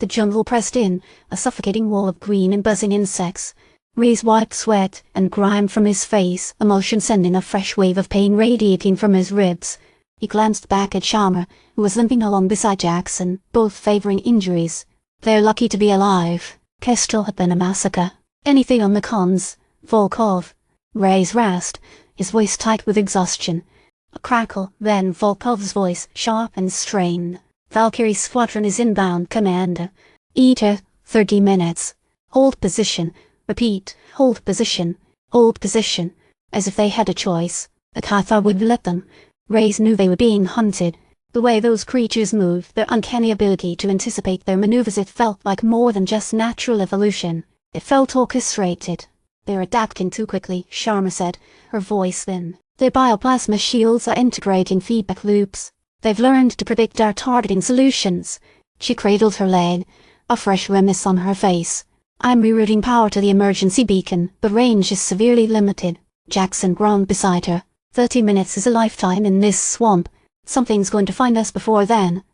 The jungle pressed in, a suffocating wall of green and buzzing insects. Reyes wiped sweat and grime from his face, emotion sending a fresh wave of pain radiating from his ribs. He glanced back at Sharma, who was limping along beside Jackson, both favoring injuries. They're lucky to be alive. Kestrel had been a massacre. Anything on the cons, Volkov. Reyes rasped, his voice tight with exhaustion. A crackle, then Volkov's voice, sharp and strained. Valkyrie Squadron is inbound, Commander. Eater, 30 minutes. Hold position. Repeat, hold position. Hold position. As if they had a choice. The Cathar would let them. Reyes knew they were being hunted. The way those creatures moved, their uncanny ability to anticipate their maneuvers, it felt like more than just natural evolution. It felt orchestrated. They're adapting too quickly, Sharma said, her voice thin. Their bioplasma shields are integrating feedback loops. They've learned to predict our targeting solutions. She cradled her leg, a fresh grimace on her face. I'm rerouting power to the emergency beacon, but range is severely limited. Jackson groaned beside her. 30 minutes is a lifetime in this swamp. Something's going to find us before then.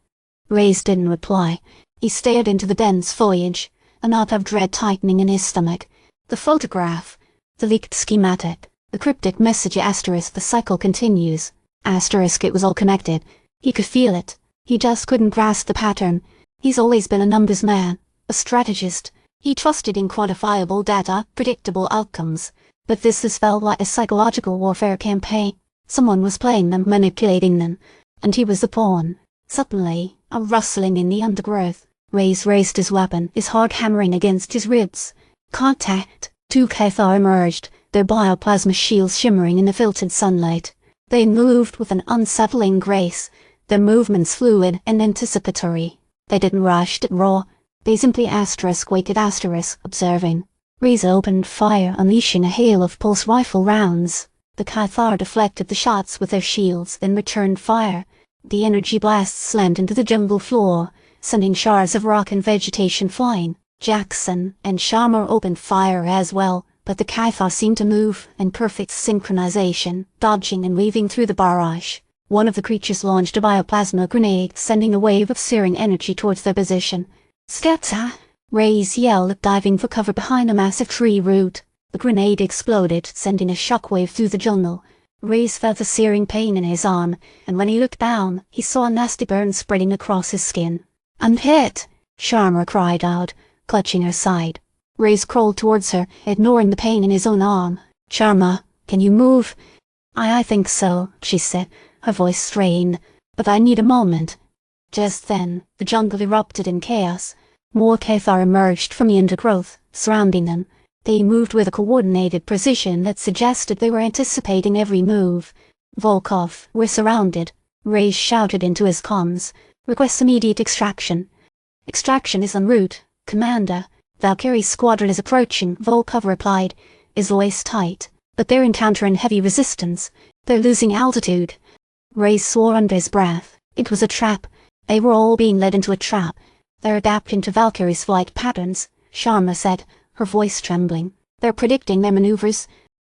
Reyes didn't reply. He stared into the dense foliage, a knot of dread tightening in his stomach. The photograph. The leaked schematic. The cryptic message asterisk. The cycle continues. Asterisk. It was all connected. He could feel it. He just couldn't grasp the pattern. He's always been a numbers man, a strategist. He trusted in quantifiable data, predictable outcomes. But this has felt like a psychological warfare campaign. Someone was playing them, manipulating them. And he was the pawn. Suddenly, a rustling in the undergrowth. Reyes raised his weapon, his heart hammering against his ribs. Contact. 2 Cathar emerged, their bioplasma shields shimmering in the filtered sunlight. They moved with an unsettling grace, their movements fluid and anticipatory. They didn't rush to raw. They simply waited observing. Reyes opened fire, unleashing a hail of pulse rifle rounds. The Cathar deflected the shots with their shields, then returned fire. The energy blasts slammed into the jungle floor, sending shards of rock and vegetation flying. Jackson and Sharma opened fire as well, but the Cathar seemed to move in perfect synchronization, dodging and weaving through the barrage. One of the creatures launched a bioplasma grenade, sending a wave of searing energy towards their position. "Scatter!" Reyes yelled, diving for cover behind a massive tree root. The grenade exploded, sending a shockwave through the jungle. Reyes felt a searing pain in his arm, and when he looked down, he saw a nasty burn spreading across his skin. "I'm hit!" Sharma cried out, clutching her side. Reyes crawled towards her, ignoring the pain in his own arm. "Sharma, can you move?" I think so," she said, her voice strained, "but I need a moment." Just then, the jungle erupted in chaos. More Cathar emerged from the undergrowth, surrounding them. They moved with a coordinated precision that suggested they were anticipating every move. "Volkov, we're surrounded," Reyes shouted into his comms. "Request immediate extraction." "Extraction is en route, Commander. Valkyrie Squadron is approaching," Volkov replied, his voice tight. "But they're encountering heavy resistance. They're losing altitude." Reyes swore under his breath. It was a trap. They were all being led into a trap. "They're adapting to Valkyrie's flight patterns," Sharma said, her voice trembling. "They're predicting their maneuvers."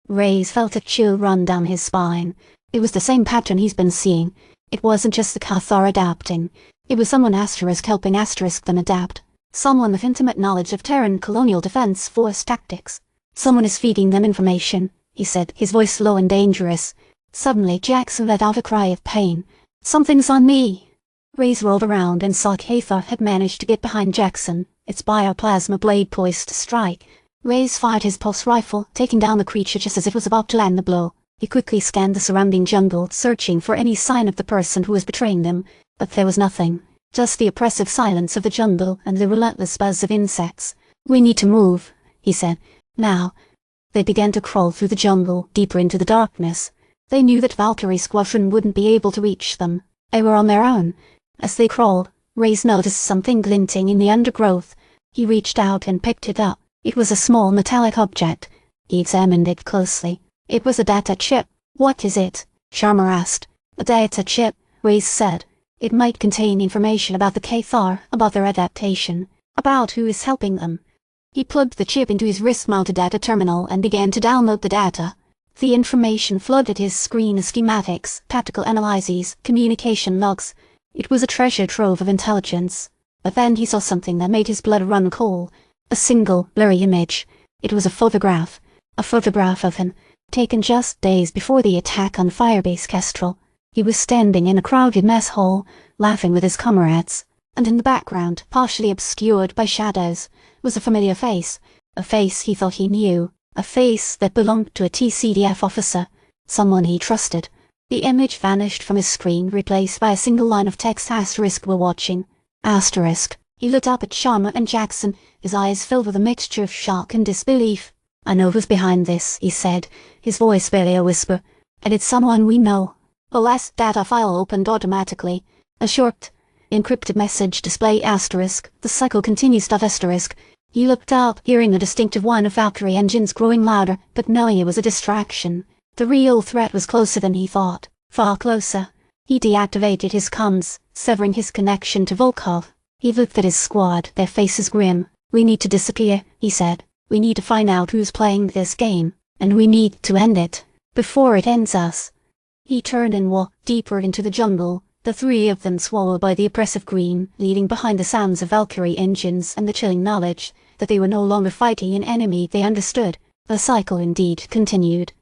Reyes felt a chill run down his spine. It was the same pattern he's been seeing. It wasn't just the Cathar adapting. It was someone helping them adapt. Someone with intimate knowledge of Terran colonial defense force tactics. "Someone is feeding them information," he said, his voice low and dangerous. Suddenly Jackson let out a cry of pain. "Something's on me!" Reyes rolled around and saw Cathar had managed to get behind Jackson, its bioplasma blade poised to strike. Reyes fired his pulse rifle, taking down the creature just as it was about to land the blow. He quickly scanned the surrounding jungle, searching for any sign of the person who was betraying them, but there was nothing. Just the oppressive silence of the jungle and the relentless buzz of insects. "We need to move," he said. "Now." They began to crawl through the jungle, deeper into the darkness. They knew that Valkyrie Squadron wouldn't be able to reach them. They were on their own. As they crawled, Reyes noticed something glinting in the undergrowth. He reached out and picked it up. It was a small metallic object. He examined it closely. It was a data chip. "What is it?" Sharma asked. "A data chip," Reyes said. "It might contain information about the Cathar, about their adaptation, about who is helping them." He plugged the chip into his wrist-mounted data terminal and began to download the data. The information flooded his screen as schematics, tactical analyses, communication logs. It was a treasure trove of intelligence. But then he saw something that made his blood run cold. A single, blurry image. It was a photograph of him, taken just days before the attack on Firebase Kestrel. He was standing in a crowded mess hall, laughing with his comrades, and in the background, partially obscured by shadows, was a familiar face. A face he thought he knew. A face that belonged to a TCDF officer, someone he trusted. The image vanished from his screen, replaced by a single line of text: asterisk, we're watching. Asterisk. He looked up at Sharma and Jackson, his eyes filled with a mixture of shock and disbelief. I know who's behind this, he said, his voice barely a whisper. And it's someone we know. The last data file opened automatically. A short, encrypted message display asterisk. The cycle continues. Asterisk. He looked up, hearing the distinctive whine of Valkyrie engines growing louder, but knowing it was a distraction. The real threat was closer than he thought. Far closer. He deactivated his comms, severing his connection to Volkov. He looked at his squad, their faces grim. We need to disappear, he said. We need to find out who's playing this game, and we need to end it, before it ends us. He turned and walked deeper into the jungle, the three of them swallowed by the oppressive green, leading behind the sounds of Valkyrie engines and the chilling knowledge that they were no longer fighting an enemy they understood. The cycle indeed continued.